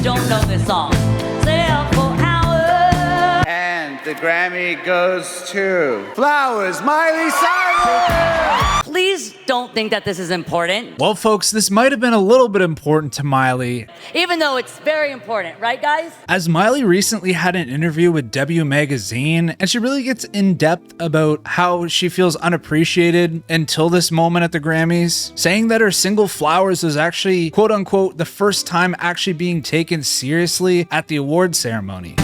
don't know this song. Stay up for hours. And the Grammy goes to Flowers, Miley Cyrus! Please don't think that this is important. Well, folks, this might have been a little bit important to Miley. Even though it's very important, right, guys? As Miley recently had an interview with W Magazine, and she really gets in depth about how she feels unappreciated until this moment at the Grammys, saying that her single Flowers was actually, quote unquote, the first time actually being taken seriously at the award ceremony.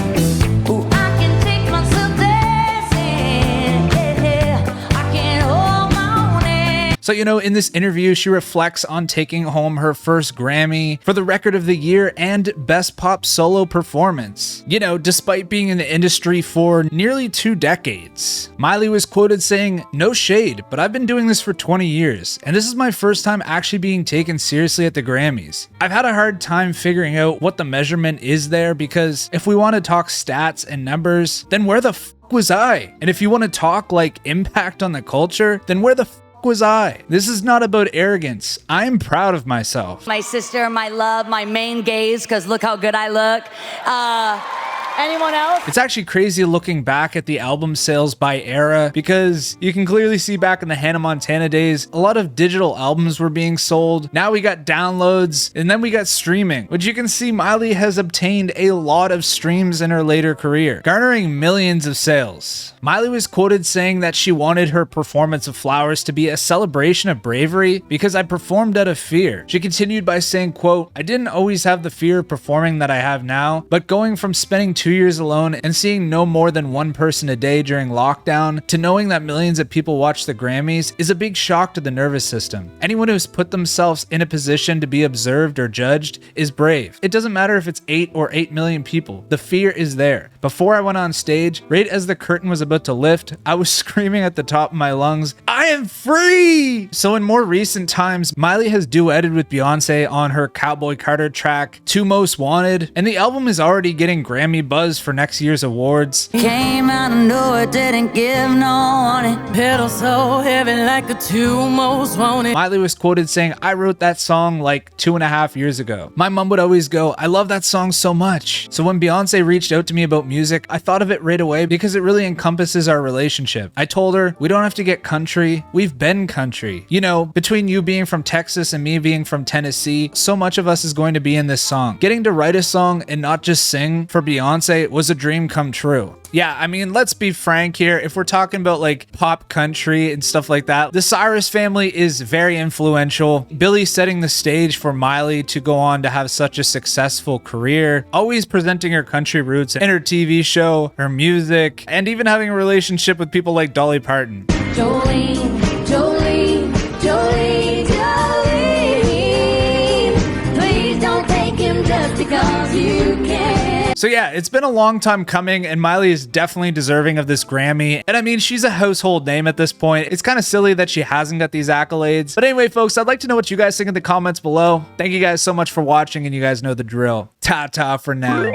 Ooh, I can take myself dancing, yeah. I can hold my own hand. So, you know, in this interview, she reflects on taking home her first Grammy for the Record of the Year and Best Pop Solo Performance. You know, despite being in the industry for nearly 2 decades. Miley was quoted saying, "No shade, but I've been doing this for 20 years, and this is my first time actually being taken seriously at the Grammys. I've had a hard time figuring out what the measurement is there, because if we want to talk stats and numbers, then where the f was I? And if you want to talk like impact on the culture, then where the f was I? This is not about arrogance. I'm proud of myself." My sister, my love, my main gaze, because look how good I look. Anyone else? It's actually crazy looking back at the album sales by era, because you can clearly see back in the Hannah Montana days, a lot of digital albums were being sold. Now we got downloads, and then we got streaming, which you can see Miley has obtained a lot of streams in her later career, garnering millions of sales. Miley was quoted saying that she wanted her performance of Flowers to be a celebration of bravery because I performed out of fear. She continued by saying, quote, "I didn't always have the fear of performing that I have now, but going from spending 2 years alone and seeing no more than one person a day during lockdown to knowing that millions of people watch the Grammys is a big shock to the nervous system. Anyone who's put themselves in a position to be observed or judged is brave. It doesn't matter if it's 8 or 8 million people. The fear is there. Before I went on stage, right as the curtain was about to lift, I was screaming at the top of my lungs, 'I am free!'" So in more recent times, Miley has duetted with Beyonce on her Cowboy Carter track, "Two Most Wanted," and the album is already getting Grammy buzz for next year's awards. Came out of nowhere, didn't give no warning. Pedal so heavy like the 2 Most Wanted. Miley was quoted saying, "I wrote that song like 2.5 years ago. My mom would always go, 'I love that song so much.' So when Beyonce reached out to me about music, I thought of it right away because it really encompasses our relationship. I told her, we don't have to get country. We've been country. You know, between you being from Texas and me being from Tennessee, so much of us is going to be in this song. Getting to write a song and not just sing for Beyonce was a dream come true." Yeah, I mean, let's be frank here. If we're talking about like pop country and stuff like that, the Cyrus family is very influential. Billy setting the stage for Miley to go on to have such a successful career, always presenting her country roots in her TV show, her music, and even having a relationship with people like Dolly Parton. Jolene, Jolene, Jolene, Jolene. Please don't take him just because you can. So yeah, it's been a long time coming, and Miley is definitely deserving of this Grammy. And I mean, she's a household name at this point. It's kind of silly that she hasn't got these accolades. But anyway, folks, I'd like to know what you guys think in the comments below. Thank you guys so much for watching, and you guys know the drill. Ta-ta for now.